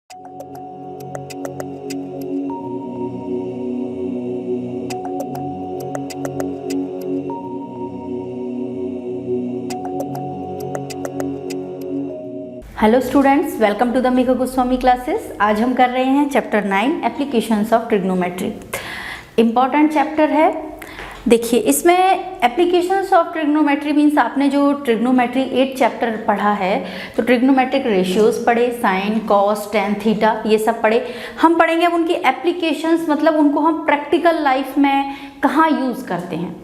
Hello students, welcome to the Megha Goswami classes. आज हम कर रहे हैं chapter 9 applications of trigonometry. Important chapter है। देखिए, इसमें एप्लीकेशंस ऑफ ट्रिग्नोमेट्री मीन्स आपने जो ट्रिग्नोमेट्री 8 चैप्टर पढ़ा है तो ट्रिग्नोमेट्रिक रेशियोज पढ़े, साइन, कॉस, टेन, थीटा, ये सब पढ़े। हम पढ़ेंगे अब उनकी एप्लीकेशंस, मतलब उनको हम प्रैक्टिकल लाइफ में कहाँ यूज़ करते हैं।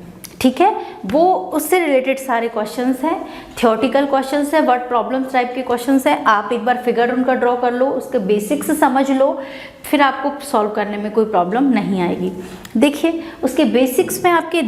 ठीक है, वो उससे रिलेटेड सारे क्वेश्चंस हैं, थियोरटिकल क्वेश्चंस है, वर्ड प्रॉब्लम्स टाइप के क्वेश्चंस हैं। आप एक बार फिगर उनका ड्रॉ कर लो, उसके बेसिक्स समझ लो, फिर आपको सॉल्व करने में कोई प्रॉब्लम नहीं आएगी। देखिए, उसके बेसिक्स में आपके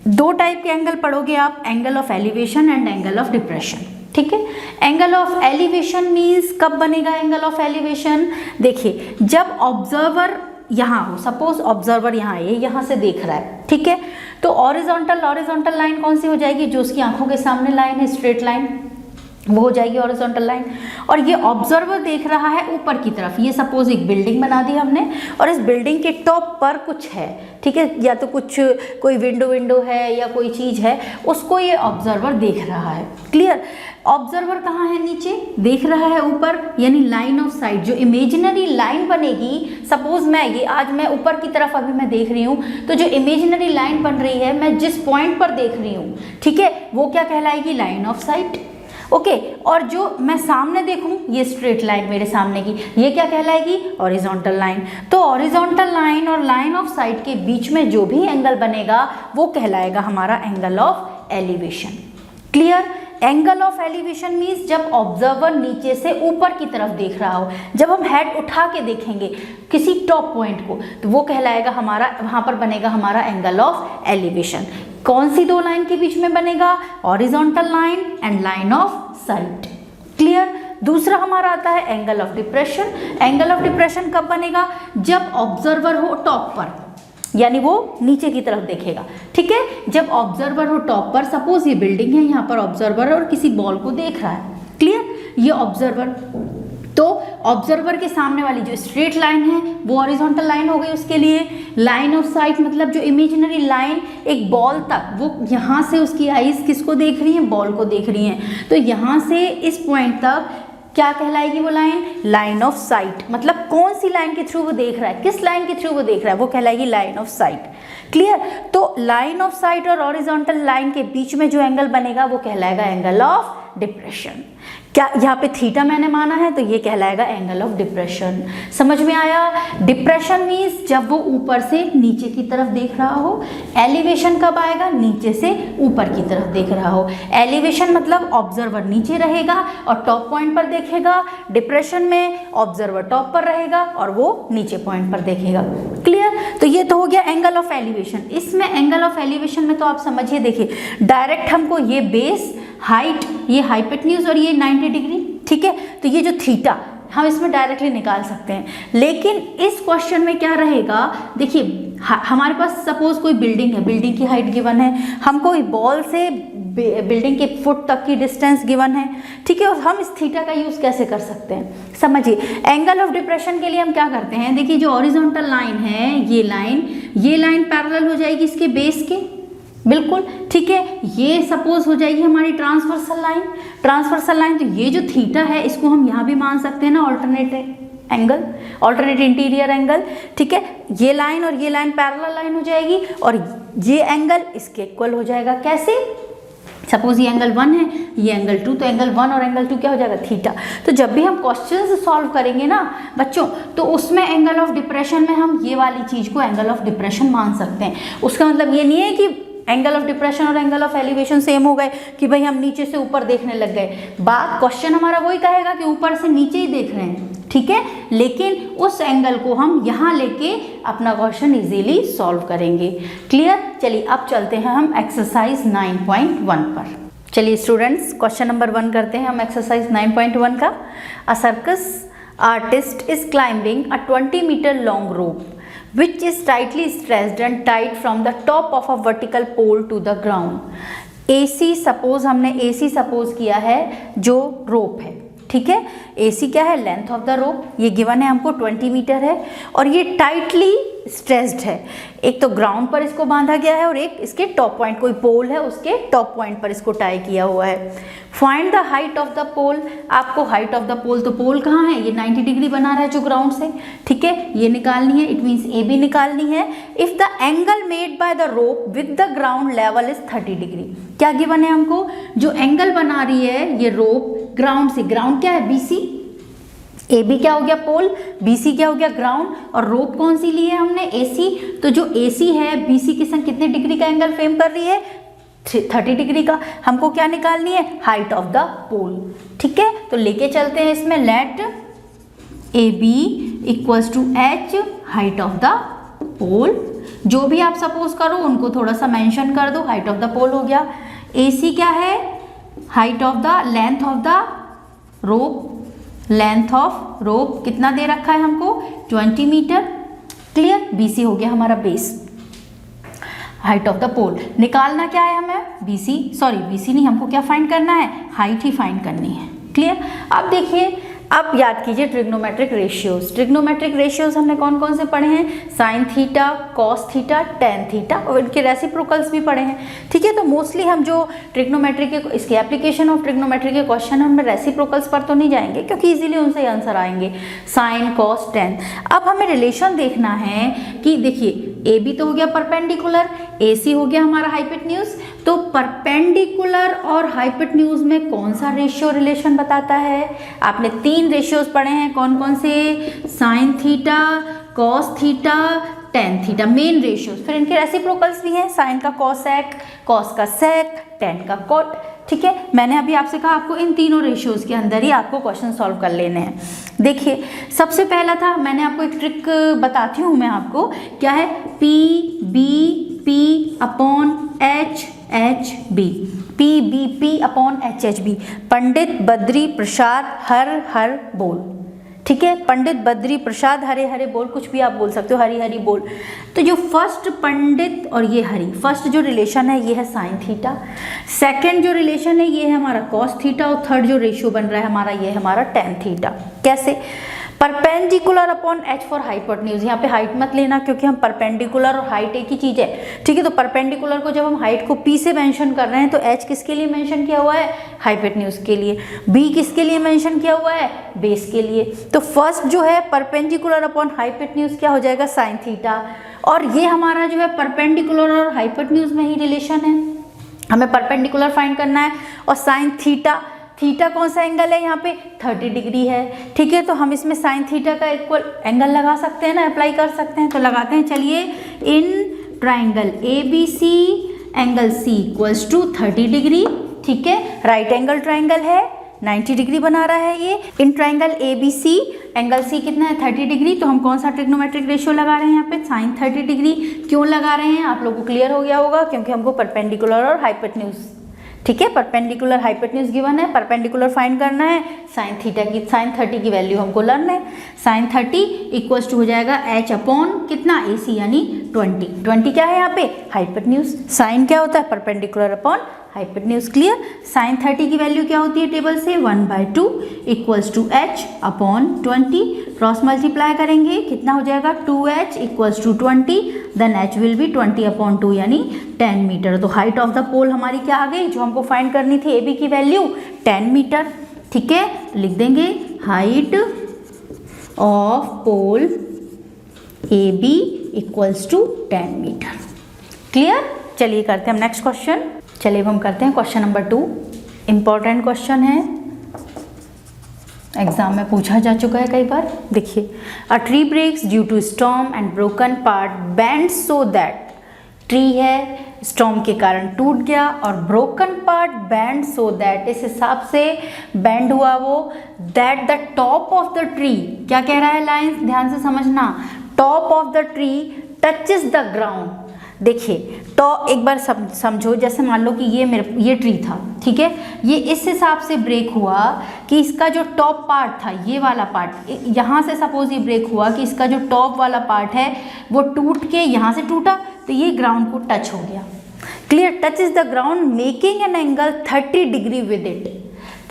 दो टाइप के एंगल पढ़ोगे आप, angle of elevation and angle of depression. ठीक है, एंगल ऑफ एलिवेशन मीन्स कब बनेगा एंगल ऑफ एलिवेशन? देखिए, जब ऑब्जर्वर यहाँ हो, सपोज ऑब्जर्वर यहाँ है, यहाँ से देख रहा है, ठीक है, तो ऑरिजोंटल लाइन कौन सी हो जाएगी? जो उसकी आंखों के सामने लाइन है, स्ट्रेट लाइन, वो हो जाएगी ऑरिजोंटल लाइन। और ये ऑब्जर्वर देख रहा है ऊपर की तरफ। ये सपोज एक बिल्डिंग बना दी हमने और इस बिल्डिंग के टॉप पर कुछ है, ठीक है, या तो कुछ कोई विंडो है या कोई चीज़ है, उसको ये ऑब्जर्वर देख रहा है। क्लियर? ऑब्जर्वर कहाँ है? नीचे देख रहा है ऊपर, यानी लाइन ऑफ साइट, जो इमेजिनरी लाइन बनेगी। सपोज आज मैं ऊपर की तरफ अभी मैं देख रही हूँ, तो जो इमेजिनरी लाइन बन रही है, मैं जिस पॉइंट पर देख रही हूँ, ठीक है, वो क्या कहलाएगी? Line of site. ओके, और जो मैं सामने देखूं, ये स्ट्रेट लाइन मेरे सामने की, ये क्या कहलाएगी? Horizontal line. तो हॉरिजॉन्टल लाइन और लाइन ऑफ साइट के बीच में जो भी एंगल बनेगा वो कहलाएगा हमारा angle of elevation. Clear? Angle of elevation means जब ऑब्जर्वर नीचे से ऊपर की तरफ देख रहा हो, जब हम हेड उठा के देखेंगे किसी टॉप पॉइंट को, तो वो कहलाएगा हमारा, वहाँ पर बनेगा हमारा एंगल ऑफ एलिवेशन। कौन सी दो लाइन के बीच में बनेगा? Horizontal line and line of site. Clear? दूसरा हमारा आता है angle of depression. Angle of depression कब बनेगा? जब ऑब्जर्वर हो टॉप पर, यानी वो नीचे की तरफ देखेगा। ठीक है, जब ऑब्जर्वर हो टॉप पर, सपोज ये बिल्डिंग है, यहाँ पर ऑब्जर्वर और किसी बॉल को देख रहा है। क्लियर? ये ऑब्जर्वर, तो ऑब्जर्वर के सामने वाली जो स्ट्रेट लाइन है वो हॉरिजॉन्टल लाइन हो गई उसके लिए। लाइन ऑफ साइट मतलब जो इमेजिनरी लाइन एक बॉल तक, वो यहाँ से उसकी आईज किसको देख रही हैं? बॉल को देख रही हैं। तो यहाँ से इस पॉइंट तक क्या कहलाएगी वो लाइन? Line of site. मतलब कौन सी लाइन के थ्रू वो देख रहा है, किस लाइन के थ्रू वो देख रहा है, वो कहलाएगी लाइन ऑफ साइट। क्लियर? तो लाइन ऑफ साइट और हॉरिजॉन्टल लाइन के बीच में जो एंगल बनेगा वो कहलाएगा एंगल ऑफ डिप्रेशन। क्या यहाँ पे थीटा मैंने माना है, तो ये कहलाएगा एंगल ऑफ डिप्रेशन। समझ में आया? डिप्रेशन मीन्स जब वो ऊपर से नीचे की तरफ देख रहा हो। एलिवेशन कब आएगा? नीचे से ऊपर की तरफ देख रहा हो। एलिवेशन मतलब ऑब्जर्वर नीचे रहेगा और टॉप पॉइंट पर देखेगा। डिप्रेशन में ऑब्जर्वर टॉप पर रहेगा और वो नीचे पॉइंट पर देखेगा। क्लियर? तो ये तो हो गया एंगल ऑफ एलिवेशन। इसमें एंगल ऑफ एलिवेशन में तो आप समझिए, देखिए डायरेक्ट हमको ये बेस, हाइट, ये हाइपोटेन्यूज और ये 90 डिग्री, ठीक है, तो ये जो थीटा हम इसमें डायरेक्टली निकाल सकते हैं। लेकिन इस क्वेश्चन में क्या रहेगा? देखिए, हमारे पास सपोज कोई बिल्डिंग है, बिल्डिंग की हाइट गिवन है, हमको बॉल से बिल्डिंग के फुट तक की डिस्टेंस गिवन है, ठीक है, और हम इस थीटा का यूज़ कैसे कर सकते हैं? समझिए, एंगल ऑफ डिप्रेशन के लिए हम क्या करते हैं? देखिए, जो हॉरिजॉन्टल लाइन है, ये लाइन पैरेलल हो जाएगी इसके बेस के, बिल्कुल, ठीक है। ये सपोज हो जाएगी हमारी ट्रांसवर्सल लाइन। तो ये जो थीटा है इसको हम यहाँ भी मान सकते हैं ना, alternate angle, alternate interior angle, ठीक है। ये लाइन और ये लाइन पैरेलल लाइन हो जाएगी और ये एंगल इसके इक्वल हो जाएगा। कैसे? सपोज ये एंगल 1 है, ये एंगल 2, तो एंगल 1 और एंगल 2 क्या हो जाएगा? थीटा। तो जब भी हम क्वेश्चंस सॉल्व करेंगे ना बच्चों, तो उसमें एंगल ऑफ डिप्रेशन में हम ये वाली चीज़ को एंगल ऑफ डिप्रेशन मान सकते हैं। उसका मतलब ये नहीं है कि एंगल ऑफ डिप्रेशन और एंगल ऑफ एलिवेशन सेम हो गए कि भाई हम नीचे से ऊपर देखने लग गए। बात, क्वेश्चन हमारा वही कहेगा कि ऊपर से नीचे ही देख रहे हैं, ठीक है, लेकिन उस एंगल को हम यहाँ लेके अपना क्वेश्चन इजीली सॉल्व करेंगे। क्लियर? चलिए अब चलते हैं हम एक्सरसाइज 9.1 पर। चलिए स्टूडेंट्स, क्वेश्चन नंबर 1 करते हैं हम एक्सरसाइज 9.1 का। A circus artist is climbing a 20 metre long rope which is tightly stretched and tied from the top of a vertical pole to the ground. AC suppose, हमने AC suppose किया है जो रोप है, ठीक है। AC क्या है, लेंथ ऑफ द रोप, ये गिवन है हमको 20 मीटर है और ये टाइटली स्ट्रेस्ड है। एक तो ग्राउंड पर इसको बांधा गया है और एक इसके टॉप पॉइंट, कोई पोल है उसके टॉप पॉइंट पर इसको टाई किया हुआ है। Find the height of the pole, आपको हाइट ऑफ द पोल, तो पोल कहाँ है, ये 90 डिग्री बना रहा है जो ग्राउंड से, ठीक है, ये निकालनी है, इट मीन्स AB निकालनी है। If the angle made by the rope with the ground level is 30 degree, क्या गिवन है हमको, जो एंगल बना रही है ये रोप ग्राउंड से, ग्राउंड क्या है BC, AB क्या हो गया पोल, BC क्या हो गया ग्राउंड, और रोप कौन सी ली है हमने AC, तो जो AC है BC के संग कितने डिग्री का एंगल फ्रेम कर रही है, 30 डिग्री का। हमको क्या निकालनी है, हाइट ऑफ द पोल, ठीक है। तो लेके चलते हैं इसमें, let AB equals to H height of the pole, जो भी आप सपोज करो उनको थोड़ा सा मेंशन कर दो, हाइट ऑफ द पोल हो गया। AC क्या है, height of the, length of the rope, length of rope कितना दे रखा है हमको, 20 मीटर, क्लियर। BC हो गया हमारा बेस, हाइट ऑफ द पोल। निकालना क्या है हमें, BC नहीं, हमको क्या फाइंड करना है, हाइट ही फाइंड करनी है, क्लियर। अब देखिए, अब याद कीजिए ट्रिग्नोमेट्रिक रेशियोज। ट्रिग्नोमेट्रिक रेशियोज हमने कौन कौन से पढ़े हैं, sign theta, cos theta, tan theta, और इनके रेसिप्रोकल्स भी पढ़े हैं, ठीक है। तो मोस्टली हम जो ट्रिग्नोमेट्री के, इसके एप्लीकेशन ऑफ ट्रिग्नोमेट्री के क्वेश्चन हम रेसिप्रोकल्स पर तो नहीं जाएंगे क्योंकि इजीली उनसे आंसर आएंगे, साइन कॉस टेन। अब हमें रिलेशन देखना है कि देखिए AB तो हो गया परपेंडिकुलर, AC हो गया हमारा हाइपोटेन्यूज, तो परपेंडिकुलर और हाइपोटेन्यूज में कौन सा रेशियो रिलेशन बताता है, आपने 3 रेशियोज पढ़े हैं, कौन कौन से, sign theta, cos theta, tan theta, main ratios. फिर इनके रेसिप्रोकल्स भी हैं, साइन का कॉसेक, कॉस का सेक, टेन का कॉट, ठीक है। मैंने अभी आपसे कहा आपको इन तीनों रेशियोज के अंदर ही आपको क्वेश्चन सॉल्व कर लेने हैं। देखिए सबसे पहला था, मैंने आपको एक ट्रिक बताती हूँ मैं आपको, क्या है, PBP upon HHB, PBP upon HHB, पंडित बद्री प्रसाद हर बोल, ठीक है। पंडित बद्री प्रसाद हरे हरे बोल, कुछ भी आप बोल सकते हो, हरी हरी बोल। तो जो फर्स्ट पंडित और ये हरी, फर्स्ट जो रिलेशन है ये है साइन थीटा, सेकंड जो रिलेशन है ये है हमारा कॉस थीटा, और थर्ड जो रेशियो बन रहा है हमारा ये है हमारा टेन थीटा। कैसे, perpendicular upon H for hypotenuse, यहाँ पे हाइट मत लेना क्योंकि हम परपेंडिकुलर और हाइट एक ही चीज़ है, ठीक है। तो परपेंडिकुलर को जब हम हाइट को P से मेंशन कर रहे हैं तो H किसके लिए मेंशन किया हुआ है, हाइपोटेन्यूज के लिए, B किसके लिए मेंशन किया हुआ है, बेस के लिए। तो फर्स्ट जो है परपेंडिकुलर अपॉन हाइपोटेन्यूज क्या हो जाएगा, साइन थीटा, और ये हमारा जो है परपेंडिकुलर और हाइपोटेन्यूज में ही रिलेशन है, हमें परपेंडिकुलर फाइंड करना है, और साइन थीटा, थीटा कौन सा एंगल है यहाँ पे, 30 डिग्री है, ठीक है। तो हम इसमें साइन थीटा का इक्वल एंगल लगा सकते हैं ना, अप्लाई कर सकते हैं, तो लगाते हैं, चलिए। In triangle ABC angle C equals to 30 degree, ठीक है, राइट एंगल ट्राइंगल है, 90 डिग्री बना रहा है ये। इन ट्राइंगल ABC एंगल C कितना है, 30 डिग्री, तो हम कौन सा ट्रिग्नोमेट्रिक रेशियो लगा रहे हैं यहाँ पे, साइन 30 डिग्री। क्यों लगा रहे हैं आप लोगों को क्लियर हो गया होगा, क्योंकि हमको परपेंडिकुलर और हाइपोटेन्यूज, ठीक है, परपेंडिकुलर हाइपोटेन्यूज गिवन है, परपेंडिकुलर फाइंड करना है, साइन थीटा की, साइन 30 की वैल्यू हमको लर्न है। साइन 30 इक्वल्स टू हो जाएगा H अपॉन कितना, AC यानी 20 क्या है यहाँ पे, हाइपोटेन्यूज। साइन क्या होता है, perpendicular upon hypotenuse, clear. Sine 30 की वैल्यू क्या होती है टेबल से, 1/2 equals to H upon 20, cross multiply करेंगे कितना हो जाएगा, 2H equals to 20, then H will be 20/2 यानी 10 मीटर। तो हाइट ऑफ द पोल हमारी क्या आ गई, जो हमको फाइंड करनी थी AB की वैल्यू 10 मीटर, ठीक है। लिख देंगे height of pole AB equals to 10 metre, clear. चलिए करते हैं हम नेक्स्ट क्वेश्चन, चलिए हम करते हैं क्वेश्चन नंबर 2। इंपॉर्टेंट क्वेश्चन है, एग्जाम में पूछा जा चुका है कई बार। देखिए, a tree breaks due to storm and broken part bend so that, tree है, स्टॉर्म के कारण टूट गया, और broken part bend so that, इस हिसाब से बैंड हुआ वो, that the top of the tree, क्या कह रहा है लाइन, ध्यान से समझना, top of the tree touches the ground. देखिए तो एक बार समझो, जैसे मान लो कि ये ट्री था, ठीक है, ये इस हिसाब से ब्रेक हुआ कि इसका जो टॉप पार्ट था, ये वाला पार्ट, यहाँ से सपोज ये ब्रेक हुआ कि इसका जो टॉप वाला पार्ट है वो टूट के यहाँ से टूटा, तो ये ग्राउंड को टच हो गया, clear. Touch is the ground making an angle 30 degree with it,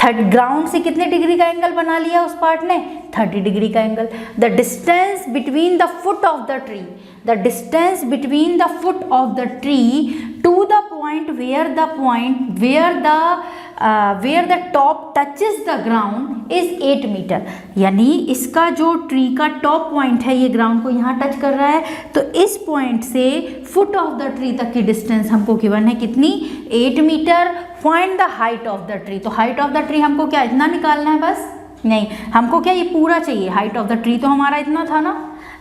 ground से कितने डिग्री का एंगल बना लिया उस पार्ट ने, 30 डिग्री का angle. The distance between the foot of the tree, the distance between the foot of the tree to the point where the top touches the ground is 8 metre. यानी इसका जो tree का top point है, ये ground को यहाँ touch कर रहा है, तो इस पॉइंट से फुट ऑफ द ट्री तक की डिस्टेंस हमको गिवन है कितनी, 8 metre. Find the height of the tree, तो हाइट ऑफ द ट्री हमको क्या इतना निकालना है बस, नहीं हमको क्या ये पूरा चाहिए। हाइट ऑफ द ट्री तो हमारा इतना था ना,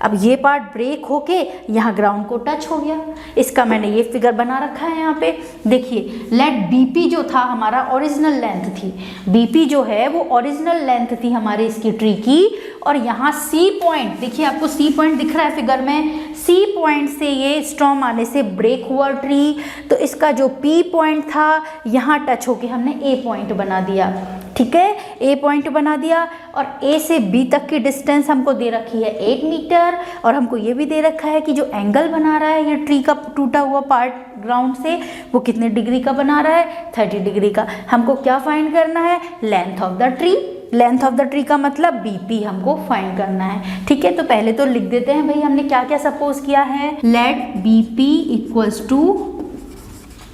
अब ये पार्ट ब्रेक होके यहाँ ग्राउंड को टच हो गया। इसका मैंने ये फिगर बना रखा है यहाँ पे, देखिए लेट बीपी जो था हमारा ओरिजिनल लेंथ थी, बीपी जो है वो ओरिजिनल लेंथ थी हमारे इसकी ट्री की, और यहाँ सी पॉइंट, देखिए आपको सी पॉइंट दिख रहा है फिगर में, सी पॉइंट से ये स्टॉर्म आने से ब्रेक हुआ ट्री, तो इसका जो पी पॉइंट था यहाँ टच होके हमने ए पॉइंट बना दिया, ठीक है, ए पॉइंट बना दिया। और ए से बी तक की डिस्टेंस हमको दे रखी है 8 मीटर, और हमको ये भी दे रखा है कि जो एंगल बना रहा है ये ट्री का टूटा हुआ पार्ट ग्राउंड से, वो कितने डिग्री का बना रहा है, 30 डिग्री का। हमको क्या फाइंड करना है, length of the tree, length of the tree का मतलब बीपी हमको फाइंड करना है, ठीक है। तो पहले तो लिख देते हैं भाई हमने क्या क्या सपोज किया है, let BP equals to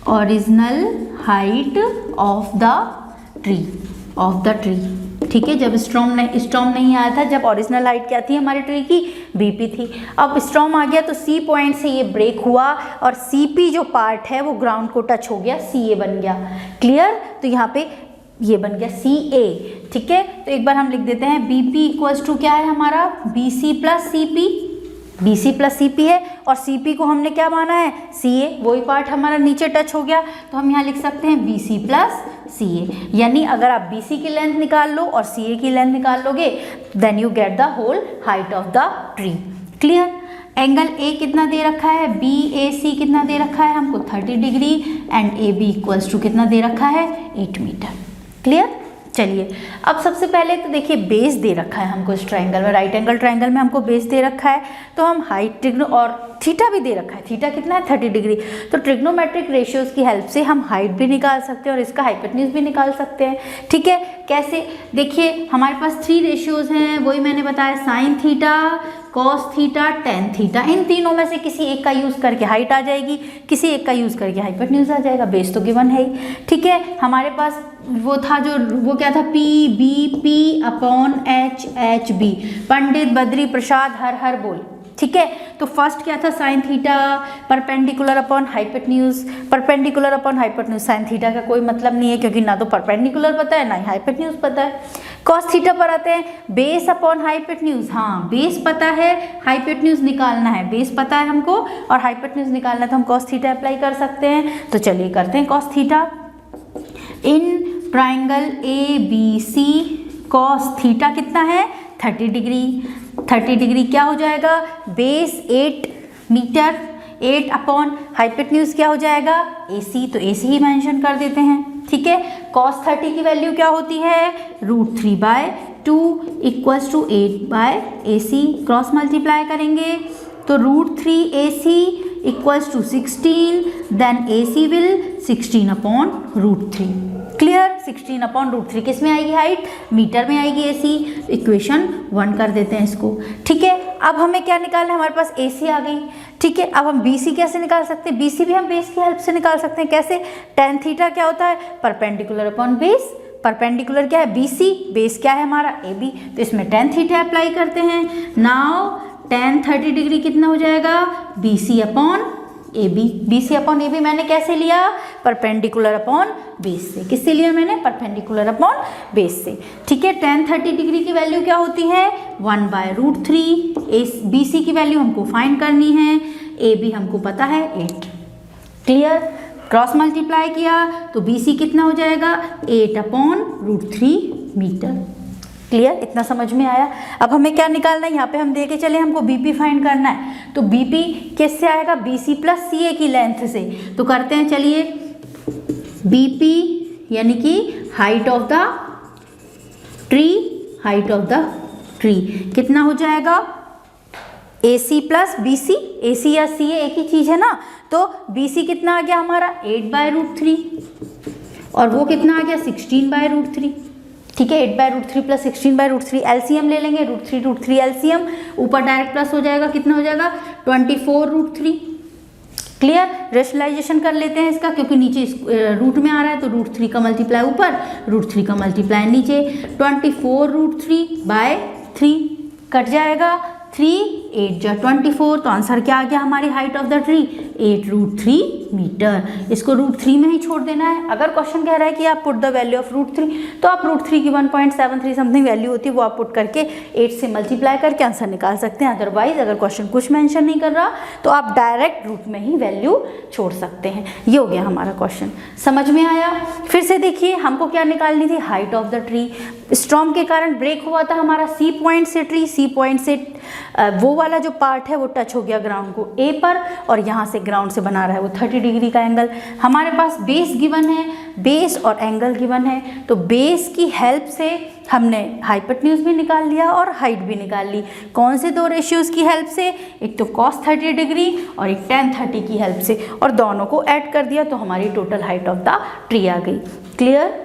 original height of the tree, ठीक है। जब स्टॉर्म नहीं आया था, जब ओरिजिनल हाइट क्या थी हमारी ट्री की, बीपी थी। अब स्टॉर्म आ गया तो सी पॉइंट से ये ब्रेक हुआ और सीपी जो पार्ट है वो ग्राउंड को टच हो गया, सीए बन गया, क्लियर। तो यहाँ पे ये बन गया सी ए, ठीक है। तो एक बार हम लिख देते हैं बीपी इक्वल्स टू क्या है हमारा, BC plus CP, BC plus CP है, और सीपी को हमने क्या माना है, सीए, वही पार्ट हमारा नीचे टच हो गया, तो हम यहाँ लिख सकते हैं बीसी प्लस सीए। यानी अगर आप बीसी की लेंथ निकाल लो और सीए की लेंथ निकाल लोगे, then you get the whole height of the tree, clear. Angle A कितना दे रखा है, बी ए सी कितना दे रखा है हमको 30 degree, and A B equals to कितना दे रखा है, 8 मीटर, क्लियर। चलिए अब सबसे पहले तो देखिए बेस दे रखा है हमको इस ट्रायंगल में, राइट एंगल ट्रायंगल में हमको बेस दे रखा है, तो हम हाइट ट्रिग्नो और थीटा भी दे रखा है, थीटा कितना है 30 डिग्री। तो ट्रिग्नोमेट्रिक रेशियोज की हेल्प से हम हाइट भी निकाल सकते हैं और इसका हाइपोटेन्यूज भी निकाल सकते हैं, ठीक है। कैसे, देखिए हमारे पास 3 रेशियोज हैं, वही मैंने बताया, sine theta, cos theta, tan theta. इन तीनों में से किसी एक का यूज़ करके हाइट आ जाएगी, किसी एक का यूज़ करके हाइपोटेन्यूज आ जाएगा, बेस तो गिवन है ही, ठीक है। हमारे पास वो था जो, वो क्या था, P B P upon H H B, Pandit Badri Prasad हर हर बोल, ठीक है। तो फर्स्ट क्या था, sine theta perpendicular upon hypotenuse, perpendicular upon hypotenuse. Sine theta का कोई मतलब नहीं है क्योंकि ना तो परपेंडिकुलर पता है ना ही हाइपोटेन्यूज पता है। कॉस थीटा पर आते हैं, बेस अपॉन हाइपोटेन्यूज, हाँ बेस पता है, हाइपोटेन्यूज निकालना है, बेस पता है हमको और हाइपोटेन्यूज निकालना है, तो हम कॉस थीटा अप्लाई कर सकते हैं। तो चलिए करते हैं cos theta. In triangle A B C cos theta कितना है, 30 डिग्री, 30 डिग्री क्या हो जाएगा, बेस 8 मीटर, 8 अपॉन हाइपोटेन्यूज क्या हो जाएगा, AC, तो AC ही मेंशन कर देते हैं, ठीक है। cos 30 की वैल्यू क्या होती है, √3/2 equals to 8/AC, cross multiply करेंगे तो √3AC equals to 16, then AC will 16 upon √3, clear. 16 upon √3 किस में आएगी हाइट, मीटर में आएगी AC, इक्वेशन 1 कर देते हैं इसको, ठीक है। अब हमें क्या निकालना है, हमारे पास AC आ गई, ठीक है। अब हम BC कैसे निकाल सकते हैं, BC भी हम बेस की हेल्प से निकाल सकते हैं, कैसे, tan थीटा क्या होता है, परपेंडिकुलर अपॉन बेस, परपेंडिकुलर क्या है BC, बेस क्या है हमारा AB, तो इसमें tan थीटा अप्लाई करते हैं। नाउ tan 30 डिग्री कितना हो जाएगा, BC upon AB, BC upon AB मैंने कैसे लिया, परपेंडिकुलर अपॉन बेस से, किससे लिया मैंने, परपेंडिकुलर अपॉन बेस से, ठीक है। tan 30 डिग्री की वैल्यू क्या होती है, 1/√3, BC की वैल्यू हमको फाइंड करनी है, AB हमको पता है 8, क्लियर। क्रॉस मल्टीप्लाई किया तो BC कितना हो जाएगा, 8 अपॉन √3 मीटर, क्लियर। इतना समझ में आया। अब हमें क्या निकालना है, यहाँ पे हम देके चले हमको BP फाइंड करना है, तो BP किससे आएगा, BC प्लस CA की लेंथ से, तो करते हैं चलिए, BP यानी कि height of the tree, height of the tree कितना हो जाएगा, AC प्लस BC, AC या CA एक ही चीज़ है ना, तो BC कितना आ गया हमारा 8/√3 और वो कितना आ गया 16/√3, ठीक है। 8/√3 प्लस 16/√3 एलसीएम ले लेंगे, √3 एलसीएम, ऊपर डायरेक्ट प्लस हो जाएगा, कितना हो जाएगा 24√3। क्लियर। रेशनलाइजेशन कर लेते हैं इसका, क्योंकि नीचे रूट में आ रहा है तो √3 का मल्टीप्लाई ऊपर, √3 का मल्टीप्लाई नीचे, 24√3/3 कट जाएगा, 3 8 जा 24, तो आंसर क्या आ गया हमारी हाइट ऑफ द ट्री 8√3 मीटर। इसको √3 में ही छोड़ देना है। अगर क्वेश्चन कह रहा है कि आप पुट द वैल्यू ऑफ √3, तो आप √3 की 1.73 समथिंग वैल्यू होती है, वो आप पुट करके 8 से मल्टीप्लाई करके आंसर निकाल सकते हैं। अदरवाइज अगर क्वेश्चन कुछ मेंशन नहीं कर रहा तो आप डायरेक्ट रूट में ही वैल्यू छोड़ सकते हैं। ये हो गया हमारा क्वेश्चन, समझ में आया। फिर से देखिए, हमको क्या निकालनी थी, height of the tree. Storm के कारण ब्रेक हुआ था हमारा सी पॉइंट से ट्री, सी पॉइंट से वो वाला जो पार्ट है वो टच हो गया ग्राउंड को ए पर, और यहाँ से ग्राउंड से बना रहा है वो 30 डिग्री का एंगल। हमारे पास बेस गिवन है, बेस और एंगल गिवन है, तो बेस की हेल्प से हमने हाइपोटेन्यूज भी निकाल लिया और हाइट भी निकाल ली। कौन से दो रेशियोज की हेल्प से, एक तो cos 30 डिग्री और एक tan 30 की हेल्प से, और दोनों को ऐड कर दिया तो हमारी total height of the tree आ गई। क्लियर।